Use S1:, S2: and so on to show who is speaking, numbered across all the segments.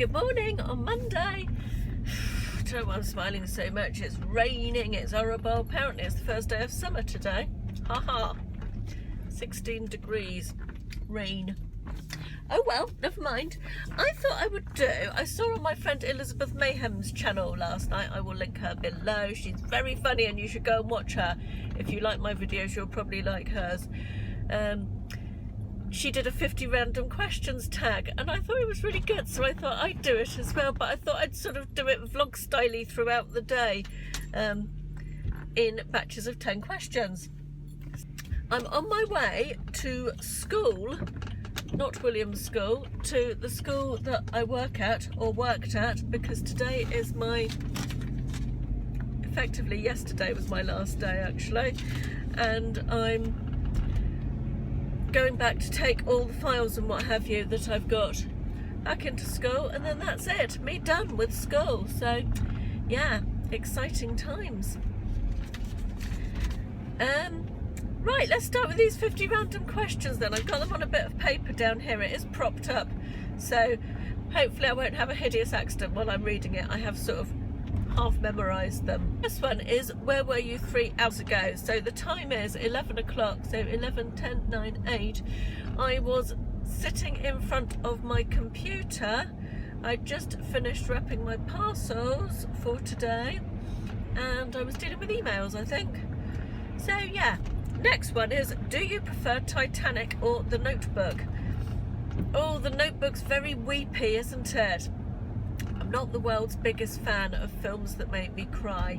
S1: Good morning on Monday. I don't know why I'm smiling so much. It's raining, it's horrible. Apparently it's the first day of summer today. Haha. 16 degrees. Rain. Oh well, never mind. I thought I would I saw on my friend Elizabeth Mayhem's channel last night. I will link her below. She's very funny and you should go and watch her. If you like my videos, you'll probably like hers. She did a 50 random questions tag and I thought it was really good, so I thought I'd do it as well, but I thought I'd sort of do it vlog styly throughout the day, in batches of 10 questions. I'm on my way to school, not William's school, to the school that I work at, or worked at, because today is effectively yesterday was my last day actually, and I'm going back to take all the files and what have you that I've got back into school, and then that's it, me done with school. So yeah, exciting times. Right, let's start with these 50 random questions then. I've got them on a bit of paper down here. It is propped up, so hopefully I won't have a hideous accident while I'm reading it. I have sort of half memorised them. This one is, where were you 3 hours ago? So the time is 11 o'clock, so 11, 10, 9, 8. I was sitting in front of my computer. I just finished wrapping my parcels for today and I was dealing with emails, I think. So yeah, next one is, do you prefer Titanic or The Notebook? Oh, The Notebook's very weepy, isn't it? I'm not the world's biggest fan of films that make me cry,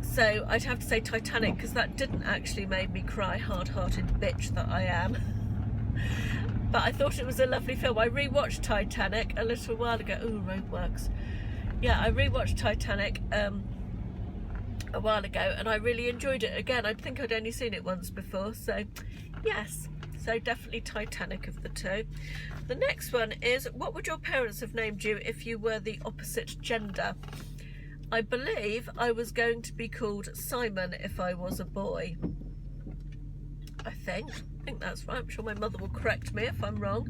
S1: so I'd have to say Titanic, because that didn't actually make me cry, hard-hearted bitch that I am. But I thought it was a lovely film. I rewatched Titanic a little while ago. Ooh, roadworks. Yeah, I rewatched Titanic a while ago and I really enjoyed it again. I think I'd only seen it once before, so yes. So definitely Titanic of the two. The next one is, what would your parents have named you if you were the opposite gender? I believe I was going to be called Simon if I was a boy. I think that's right. I'm sure my mother will correct me if I'm wrong.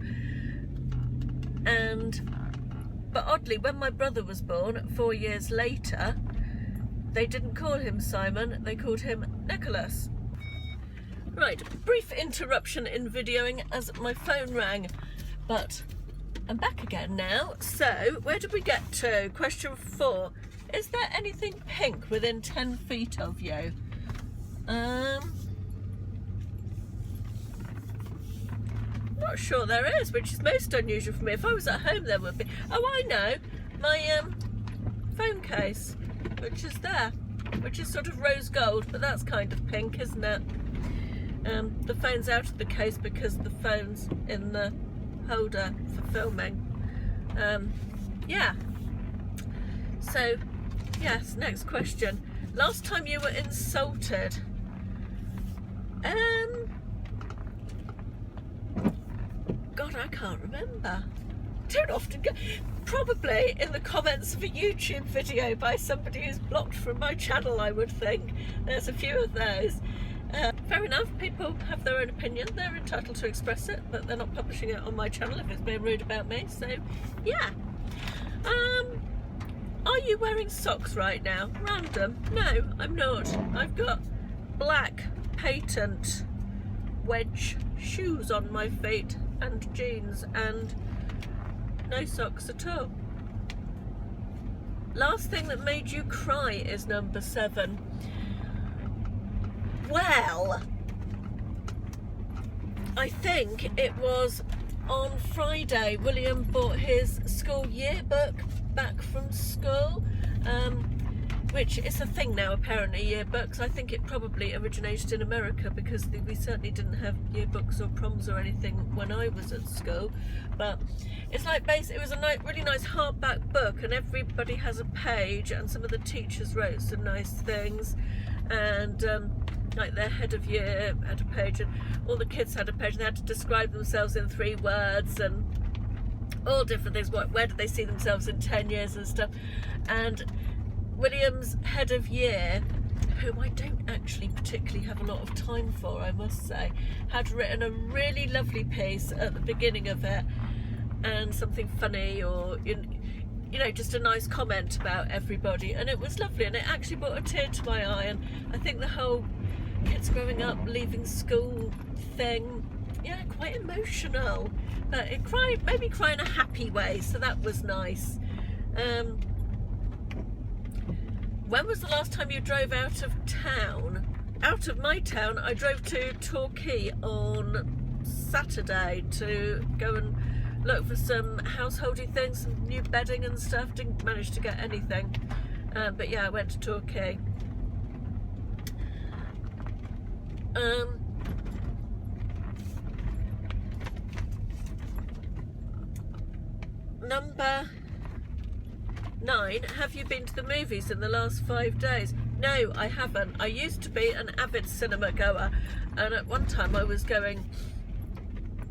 S1: But oddly, when my brother was born 4 years later, they didn't call him Simon, they called him Nicholas. Right, brief interruption in videoing as my phone rang, but I'm back again now. So, where did we get to? Question 4. Is there anything pink within 10 feet of you? Not sure there is, which is most unusual for me. If I was at home there would be. Oh, I know, my phone case, which is there, which is sort of rose gold, but that's kind of pink, isn't it? The phone's out of the case because the phone's in the holder for filming. Yeah. So, yes, next question. Last time you were insulted? God, I can't remember. Don't often go. Probably in the comments of a YouTube video by somebody who's blocked from my channel, I would think. There's a few of those. Fair enough, people have their own opinion, they're entitled to express it, but they're not publishing it on my channel if it's being rude about me, so yeah. Are you wearing socks right now? Random. No, I'm not. I've got black patent wedge shoes on my feet and jeans and no socks at all. Last thing that made you cry is number 7. Well, I think it was on Friday. William bought his school yearbook back from school, which is a thing now apparently, yearbooks. I think it probably originated in America because we certainly didn't have yearbooks or proms or anything when I was at school. But it's like it was a really nice hardback book and everybody has a page and some of the teachers wrote some nice things, and like their head of year had a page and all the kids had a page and they had to describe themselves in 3 words and all different things. Where did they see themselves in 10 years and stuff. And William's head of year, whom I don't actually particularly have a lot of time for, I must say, had written a really lovely piece at the beginning of it and something funny, or you know, just a nice comment about everybody, and it was lovely, and it actually brought a tear to my eye. And I think the whole kids growing up, leaving school thing, yeah, quite emotional, but it made me cry in a happy way, so that was nice. When was the last time you drove out of town? Out of my town, I drove to Torquay on Saturday to go and look for some householdy things, some new bedding and stuff. Didn't manage to get anything, but yeah, I went to Torquay. Number 9, have you been to the movies in the last 5 days? No, I haven't. I used to be an avid cinema goer, and at one time I was going,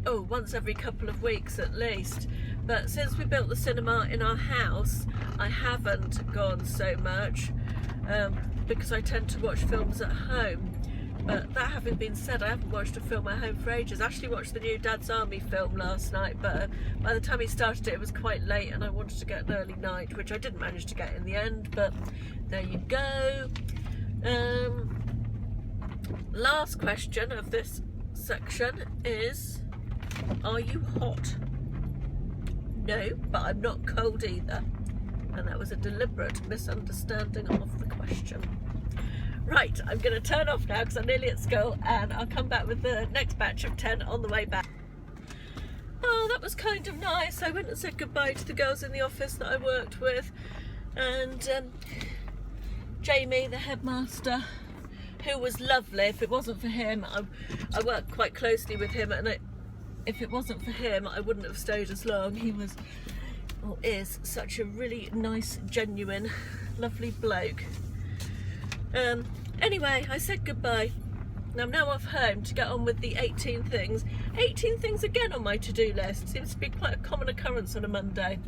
S1: once every couple of weeks at least. But since we built the cinema in our house, I haven't gone so much, because I tend to watch films at home. But that having been said, I haven't watched a film at home for ages. I actually watched the new Dad's Army film last night, but by the time he started it was quite late, and I wanted to get an early night, which I didn't manage to get in the end, but there you go. Last question of this section is, are you hot? No, but I'm not cold either. And that was a deliberate misunderstanding of the question. Right, I'm going to turn off now because I'm nearly at school, and I'll come back with the next batch of 10 on the way back. Oh, that was kind of nice. I went and said goodbye to the girls in the office that I worked with, and Jamie, the headmaster, who was lovely. If it wasn't for him, I worked quite closely with him, and if it wasn't for him, I wouldn't have stayed as long. He was, or is, such a really nice, genuine, lovely bloke. Anyway, I said goodbye. I'm now off home to get on with the 18 things. 18 things again on my to-do list. Seems to be quite a common occurrence on a Monday.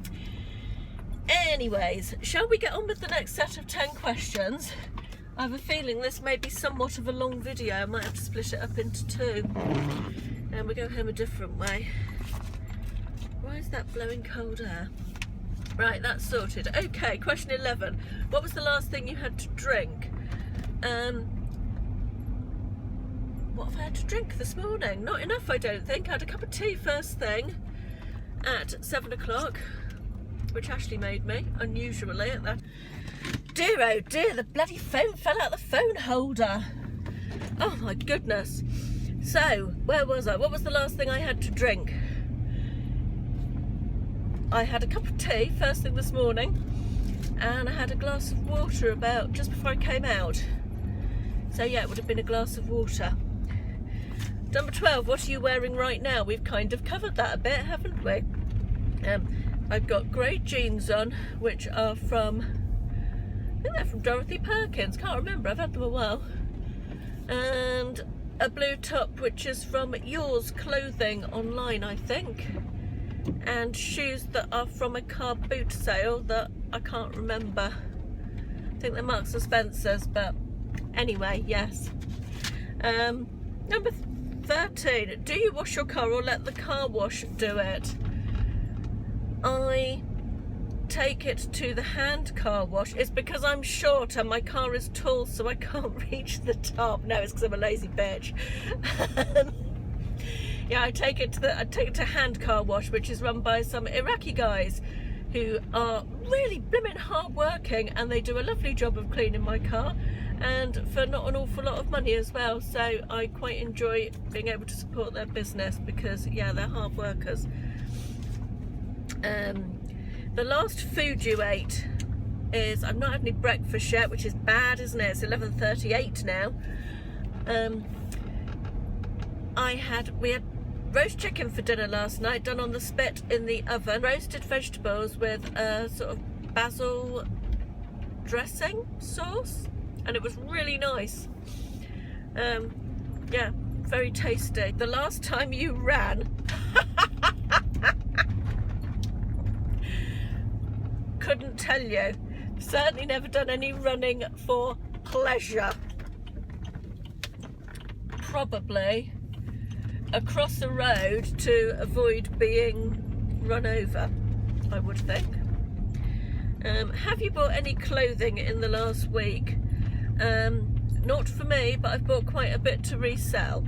S1: Anyways, shall we get on with the next set of 10 questions? I have a feeling this may be somewhat of a long video. I might have to split it up into 2. And we go home a different way. Why is that blowing cold air? Right, that's sorted. Okay, question 11. What was the last thing you had to drink? What have I had to drink this morning? Not enough, I don't think. I had a cup of tea first thing at 7 o'clock, which Ashley made me, unusually at that. Dear, oh dear, the bloody phone fell out the phone holder. Oh my goodness. So, where was I? What was the last thing I had to drink? I had a cup of tea first thing this morning, and I had a glass of water about just before I came out. So yeah, it would have been a glass of water. Number 12, what are you wearing right now? We've kind of covered that a bit, haven't we? I've got grey jeans on, which are from, I think they're from Dorothy Perkins, can't remember, I've had them a while. And a blue top, which is from Yours Clothing online, I think. And shoes that are from a car boot sale that I can't remember. I think they're Marks and Spencer's, but anyway, yes. Number 13, do you wash your car or let the car wash do it? I take it to the hand car wash. It's because I'm short and my car is tall, so I can't reach the top. No, it's because I'm a lazy bitch. Yeah, I take it to hand car wash, which is run by some Iraqi guys who are really blimmin' hard working, and they do a lovely job of cleaning my car, and for not an awful lot of money as well. So I quite enjoy being able to support their business because, yeah, they're hard workers. The last food you ate is, I've not had any breakfast yet, which is bad, isn't it? It's 11:38 now. We had roast chicken for dinner last night, done on the spit in the oven. Roasted vegetables with a sort of basil dressing sauce, and it was really nice. Yeah, very tasty. The last time you ran, couldn't tell you. Certainly never done any running for pleasure. Probably across the road to avoid being run over, I would think. Have you bought any clothing in the last week? Not for me, but I've bought quite a bit to resell.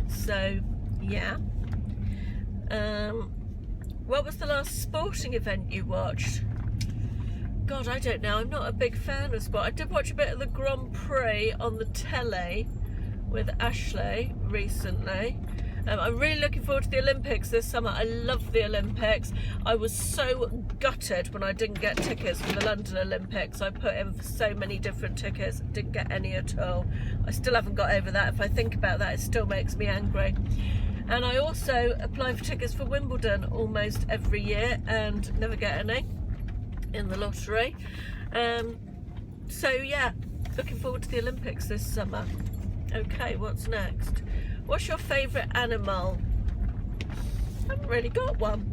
S1: So, yeah. What was the last sporting event you watched? God, I don't know. I'm not a big fan of sport. I did watch a bit of the Grand Prix on the telly with Ashley recently. I'm really looking forward to the Olympics this summer. I love the Olympics. I was so gutted when I didn't get tickets for the London Olympics. I put in for so many different tickets, didn't get any at all. I still haven't got over that. If I think about that, it still makes me angry. And I also apply for tickets for Wimbledon almost every year and never get any in the lottery. So yeah, looking forward to the Olympics this summer. Okay, what's next? What's your favourite animal? I haven't really got one.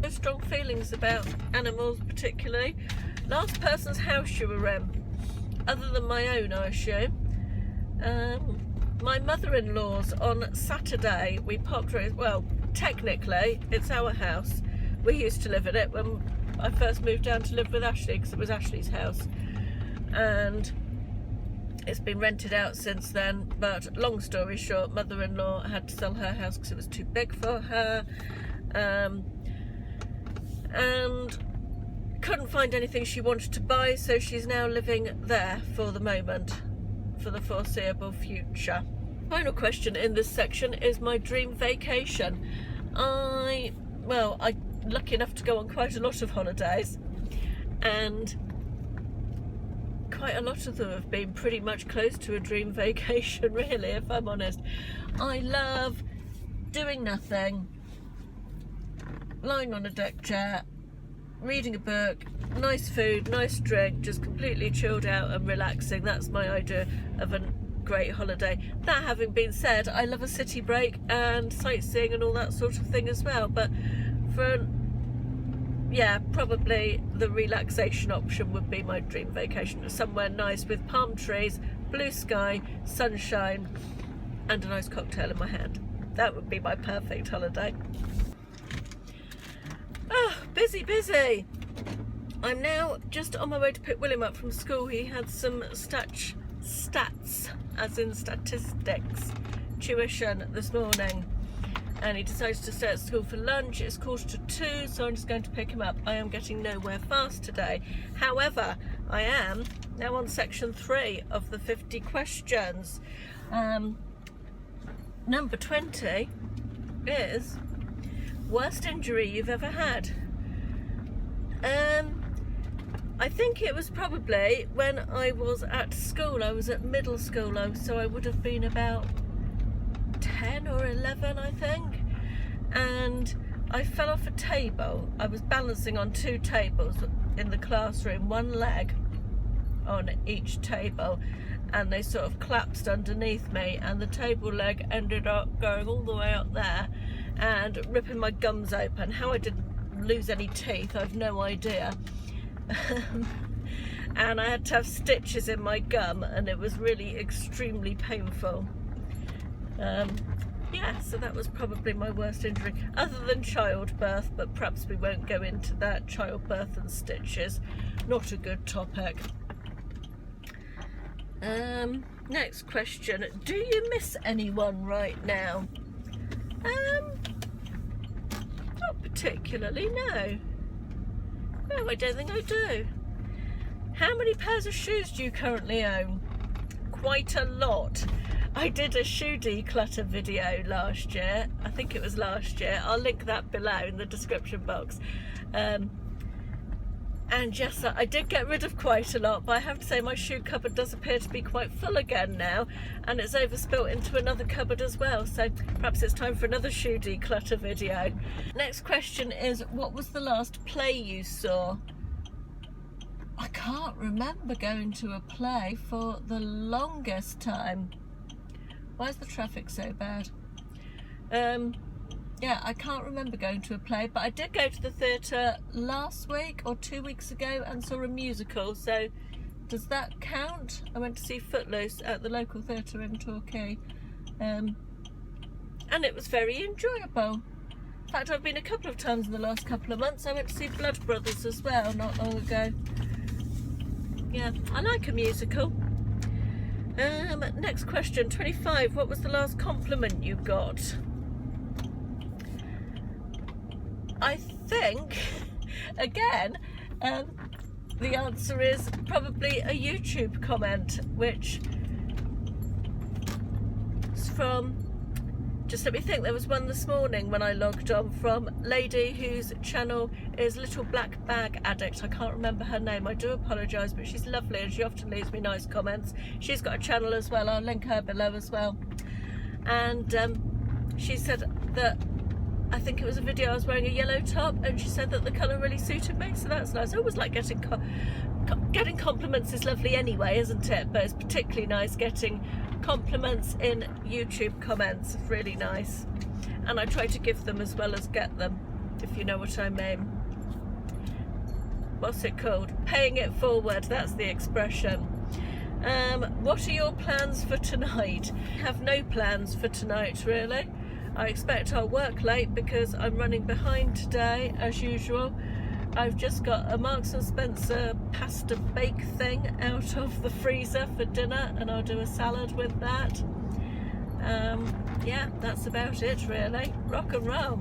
S1: No strong feelings about animals particularly. Last person's house you were in, other than my own, I assume. My mother-in-law's on Saturday. We popped around. Well, technically it's our house. We used to live in it when I first moved down to live with Ashley, because it was Ashley's house, and it's been rented out since then. But long story short, mother-in-law had to sell her house because it was too big for her, and couldn't find anything she wanted to buy, so she's now living there for the moment, for the foreseeable future. Final question in this section is my dream vacation. I'm lucky enough to go on quite a lot of holidays, and quite a lot of them have been pretty much close to a dream vacation, really, if I'm honest. I love doing nothing, lying on a deck chair, reading a book, nice food, nice drink, just completely chilled out and relaxing. That's my idea of a great holiday. That having been said, I love a city break and sightseeing and all that sort of thing as well, but probably the relaxation option would be my dream vacation. Somewhere nice with palm trees, blue sky, sunshine, and a nice cocktail in my hand. That would be my perfect holiday. Oh, busy. I'm now just on my way to pick William up from school. He had some stats, as in statistics, tuition this morning, and he decided to stay at school for lunch. It's 1:45, so I'm just going to pick him up. I am getting nowhere fast today. However, I am now on section 3 of the 50 questions. Number 20 is worst injury you've ever had. I think it was probably when I was at school. I was at middle school, so I would have been about 10 or 11, I think, and I fell off a table. I was balancing on 2 tables in the classroom, one leg on each table, and they sort of collapsed underneath me, and the table leg ended up going all the way up there and ripping my gums open. How I didn't lose any teeth, I've no idea. And I had to have stitches in my gum, and it was really extremely painful. So that was probably my worst injury, other than childbirth, but perhaps we won't go into that. Childbirth and stitches, not a good topic. Next question, do you miss anyone right now? Not particularly, no. No, I don't think I do. How many pairs of shoes do you currently own? Quite a lot. I did a shoe declutter video last year. I think it was last year. I'll link that below in the description box. And yes, I did get rid of quite a lot, but I have to say my shoe cupboard does appear to be quite full again now, and it's overspilt into another cupboard as well, so perhaps it's time for another shoe declutter video. Next question is, what was the last play you saw? I can't remember going to a play for the longest time. Why is the traffic so bad? Yeah, I can't remember going to a play, but I did go to the theatre last week or 2 weeks ago and saw a musical, so does that count? I went to see Footloose at the local theatre in Torquay, and it was very enjoyable. fact, I've been a couple of times in the last couple of months. I went to see Blood Brothers as well not long ago. Yeah, I like a musical. Next question, 25. What was the last compliment you got? I think, again, the answer is probably a YouTube comment, which is from, just let me think, there was one this morning when I logged on from a lady whose channel is Little Black Bag Addict. I can't remember her name, I do apologise, but she's lovely and she often leaves me nice comments. She's got a channel as well, I'll link her below as well. And she said that, I think it was a video, I was wearing a yellow top, and she said that the colour really suited me, so that's nice. I always like getting getting compliments is lovely anyway, isn't it? But it's particularly nice getting compliments in YouTube comments. It's really nice, and I try to give them as well as get them, if you know what I mean. What's it called? Paying it forward, that's the expression. What are your plans for tonight? I have no plans for tonight, really. I expect I'll work late because I'm running behind today, as usual. I've just got a Marks and Spencer pasta bake thing out of the freezer for dinner, and I'll do a salad with that. Yeah, that's about it really. Rock and roll.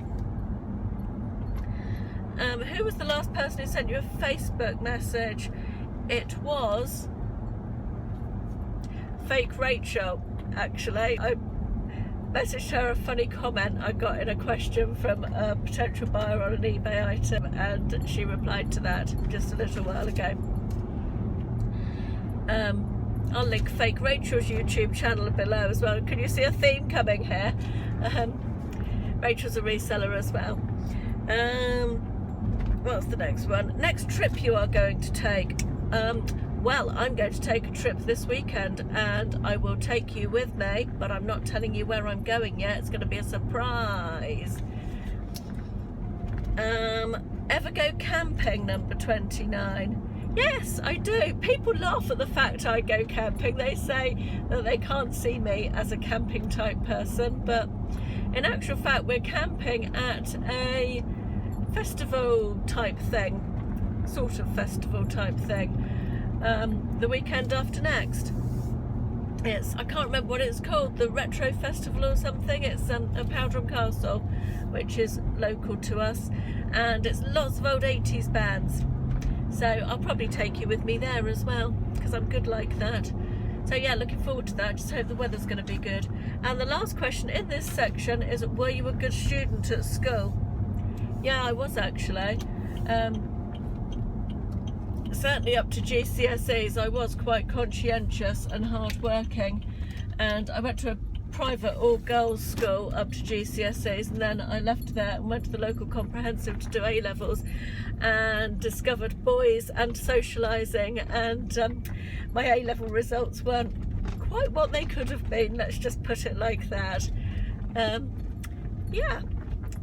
S1: Who was the last person who sent you a Facebook message? It was Fake Rachel, actually. I messaged her a funny comment I got in a question from a potential buyer on an eBay item, and she replied to that just a little while ago. I'll link Fake Rachel's YouTube channel below as well. Can you see a theme coming here? Rachel's a reseller as well. What's the next one? Next trip you are going to take? Well, I'm going to take a trip this weekend, and I will take you with me, but I'm not telling you where I'm going yet. It's going to be a surprise. Ever go camping, number 29? Yes, I do. People laugh at the fact I go camping. They say that they can't see me as a camping type person, but in actual fact we're camping at a festival type thing, sort of festival type thing. The weekend after next. I can't remember what it's called, the Retro Festival or something. It's at Powderham Castle, which is local to us, and it's lots of old 80s bands. So I'll probably take you with me there as well, because I'm good like that. So yeah, looking forward to that. Just hope the weather's going to be good. And the last question in this section is, were you a good student at school? Yeah, I was actually. Certainly up to GCSEs I was quite conscientious and hard-working, and I went to a private all-girls school up to GCSEs, and then I left there and went to the local comprehensive to do A-levels, and discovered boys and socialising, and my A-level results weren't quite what they could have been, let's just put it like that. Yeah,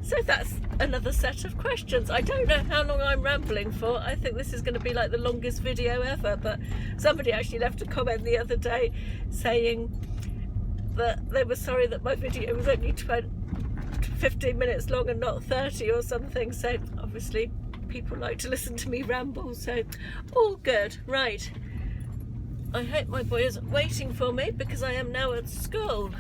S1: so that's another set of questions. I don't know how long I'm rambling for. I think this is going to be like the longest video ever, but somebody actually left a comment the other day saying that they were sorry that my video was only 15 minutes long and not 30 or something, so obviously people like to listen to me ramble, so all good. Right, I hope my boy isn't waiting for me because I am now at school.